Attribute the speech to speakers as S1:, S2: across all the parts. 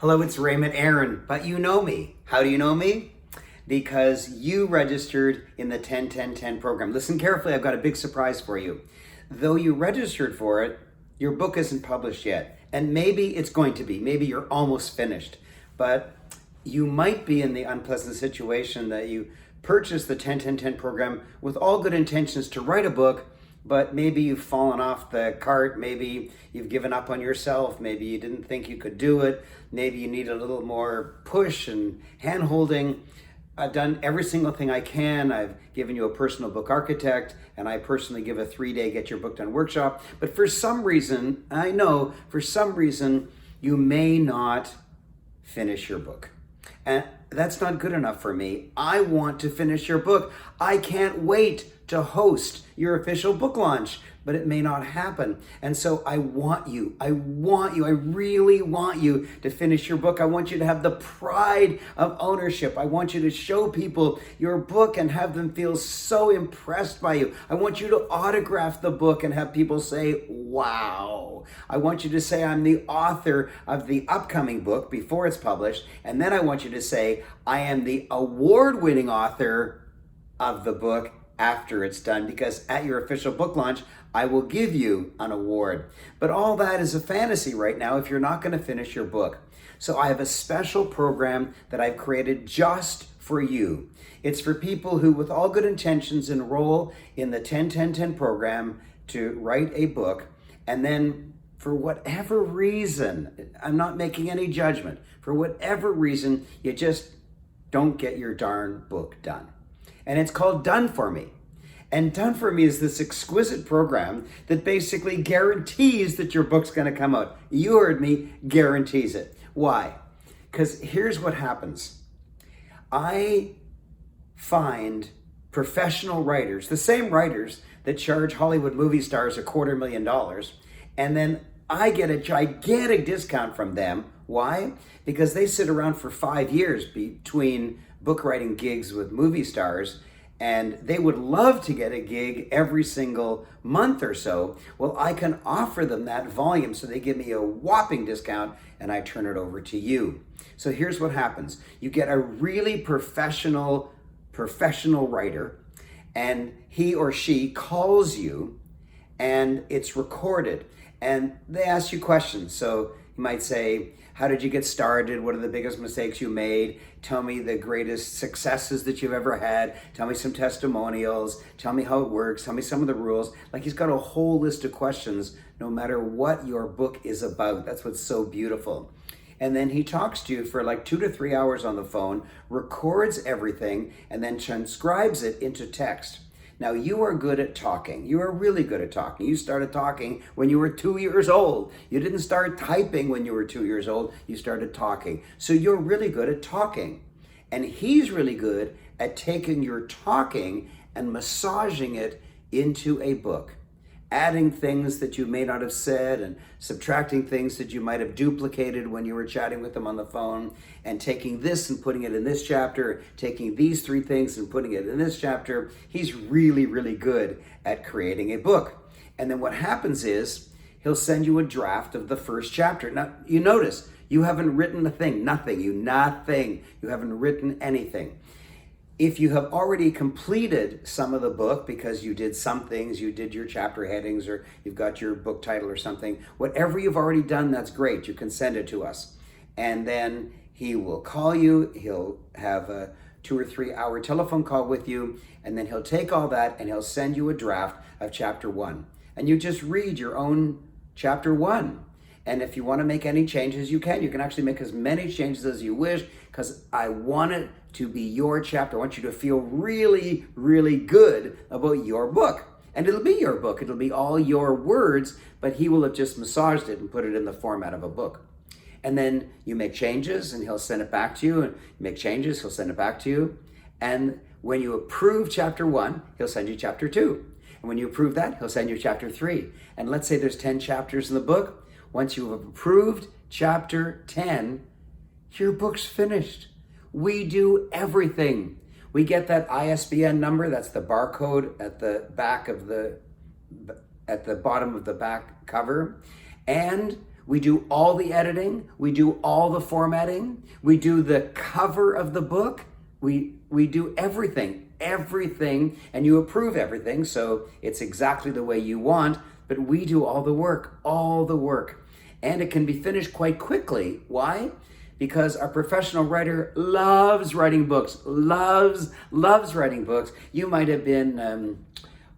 S1: Hello, it's Raymond Aaron, but you know me. How do you know me? Because you registered in the 10-10-10 program. Listen carefully, I've got a big surprise for you. Though you registered for it, your book isn't published yet. And maybe it's going to be. Maybe you're almost finished. But you might be in the unpleasant situation that you purchased the 10-10-10 program with all good intentions to write a book, but maybe you've fallen off the cart, maybe you've given up on yourself, maybe you didn't think you could do it, maybe you need a little more push and hand-holding. I've done every single thing I can. I've given you a personal book architect, and I personally give a 3-day Get Your Book Done workshop. But for some reason, I know, for some reason, you may not finish your book. And that's not good enough for me. I want to finish your book. I can't wait to host your official book launch, but it may not happen. And so I really want you to finish your book. I want you to have the pride of ownership. I want you to show people your book and have them feel so impressed by you. I want you to autograph the book and have people say, wow. I want you to say, I'm the author of the upcoming book before it's published. And then I want you to say, I am the award-winning author of the book after it's done, because at your official book launch, I will give you an award. But all that is a fantasy right now if you're not going to finish your book. So I have a special program that I've created just for you. It's for people who, with all good intentions, enroll in the 10-10-10 program to write a book, and then for whatever reason, I'm not making any judgment, for whatever reason, you just don't get your darn book done. And it's called Done For Me. And Done For Me is this exquisite program that basically guarantees that your book's going to come out. You heard me, guarantees it. Why? Because here's what happens. I find professional writers, the same writers that charge Hollywood movie stars $250,000, and then I get a gigantic discount from them. Why? Because they sit around for 5 years between book writing gigs with movie stars, and they would love to get a gig every single month or so. Well, I can offer them that volume, so they give me a whopping discount and I turn it over to you. So here's what happens. You get a really professional writer, and he or she calls you and it's recorded, and they ask you questions. So you might say, how did you get started? What are the biggest mistakes you made? Tell me the greatest successes that you've ever had. Tell me some testimonials. Tell me how it works. Tell me some of the rules. Like, he's got a whole list of questions no matter what your book is about. That's what's so beautiful. And then he talks to you for like 2 to 3 hours on the phone, records everything, and then transcribes it into text. Now, you are good at talking. You are really good at talking. You started talking when you were 2 years old. You didn't start typing when you were 2 years old. You started talking. So you're really good at talking. And he's really good at taking your talking and massaging it into a book, adding things that you may not have said and subtracting things that you might have duplicated when you were chatting with them on the phone, and taking this and putting it in this chapter, taking these 3 things and putting it in this chapter. He's really, really good at creating a book. And then what happens is he'll send you a draft of the first chapter. Now, you notice you haven't written a thing, nothing. You haven't written anything. If you have already completed some of the book because you did some things, you did your chapter headings, or you've got your book title or something, whatever you've already done, that's great. You can send it to us. And then he will call you. He'll have a 2 or 3 hour telephone call with you. And then he'll take all that and he'll send you a draft of chapter 1. And you just read your own chapter 1. And if you want to make any changes, you can. You can actually make as many changes as you wish, because I want it to be your chapter. I want you to feel really, really good about your book. And it'll be your book. It'll be all your words, but he will have just massaged it and put it in the format of a book. And then you make changes and he'll send it back to you. And you make changes, he'll send it back to you. And when you approve chapter 1, he'll send you chapter 2. And when you approve that, he'll send you chapter 3. And let's say there's 10 chapters in the book. Once you have approved chapter 10, your book's finished. We do everything. We get that ISBN number, that's the barcode at the bottom of the back cover, and We do all the editing. We do all the formatting. We do the cover of the book. We do everything, and you approve everything, so it's exactly the way you want, but we do all the work. And it can be finished quite quickly. Why? Because our professional writer loves writing books, loves writing books. You might have been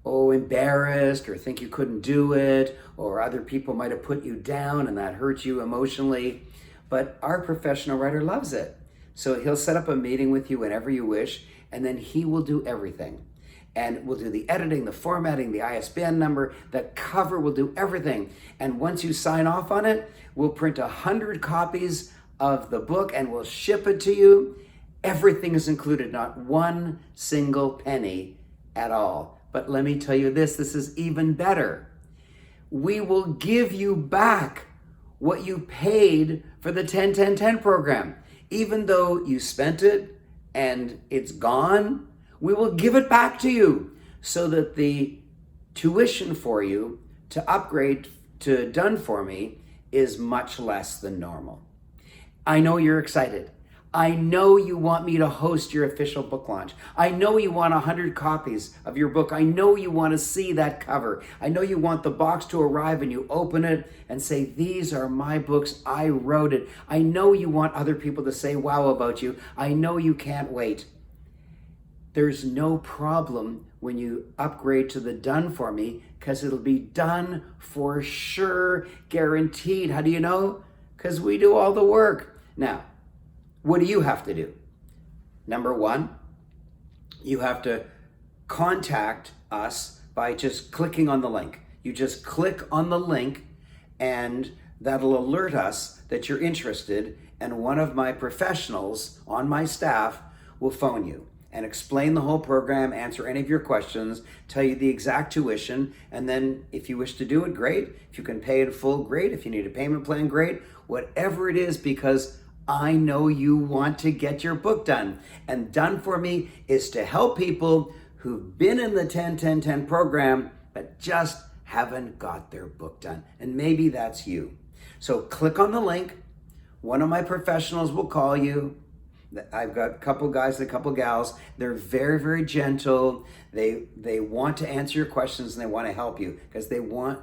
S1: embarrassed or think you couldn't do it, or other people might have put you down and that hurt you emotionally. But our professional writer loves it. So he'll set up a meeting with you whenever you wish, and then he will do everything. And we'll do the editing, the formatting, the ISBN number, the cover, we'll do everything. And once you sign off on it, we'll print 100 copies of the book and we'll ship it to you. Everything is included, not one single penny at all. But let me tell you this is even better. We will give you back what you paid for the 10-10-10 program. Even though you spent it and it's gone, we will give it back to you so that the tuition for you to upgrade to Done For Me is much less than normal. I know you're excited. I know you want me to host your official book launch. I know you want 100 copies of your book. I know you want to see that cover. I know you want the box to arrive and you open it and say, these are my books, I wrote it. I know you want other people to say wow about you. I know you can't wait. There's no problem when you upgrade to the Done For Me, because it'll be done for sure, guaranteed. How do you know? Because we do all the work. Now, what do you have to do? Number one, you have to contact us by just clicking on the link. You just click on the link and that'll alert us that you're interested, and one of my professionals on my staff will phone you and explain the whole program, answer any of your questions, tell you the exact tuition, and then if you wish to do it, great. If you can pay in full, great. If you need a payment plan, great. Whatever it is, because I know you want to get your book done. And Done For Me is to help people who've been in the 10-10-10 program, but just haven't got their book done. And maybe that's you. So click on the link. One of my professionals will call you. I've got a couple guys and a couple gals. They're very, very gentle. They want to answer your questions and they want to help you because they want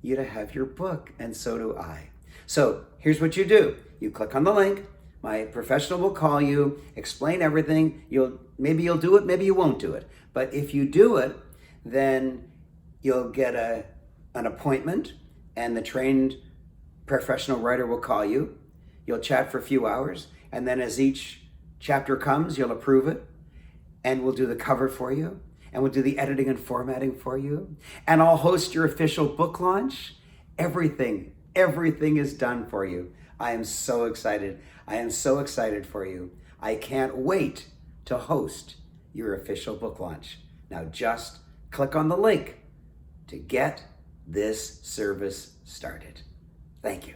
S1: you to have your book, and so do I. So here's what you do. You click on the link. My professional will call you, explain everything. Maybe you'll do it, maybe you won't do it. But if you do it, then you'll get an appointment, and the trained professional writer will call you. You'll chat for a few hours, and then as each chapter comes, you'll approve it, and we'll do the cover for you, and we'll do the editing and formatting for you, and I'll host your official book launch. Everything is done for you. I am so excited. I am so excited for you. I can't wait to host your official book launch. Now just click on the link to get this service started. Thank you.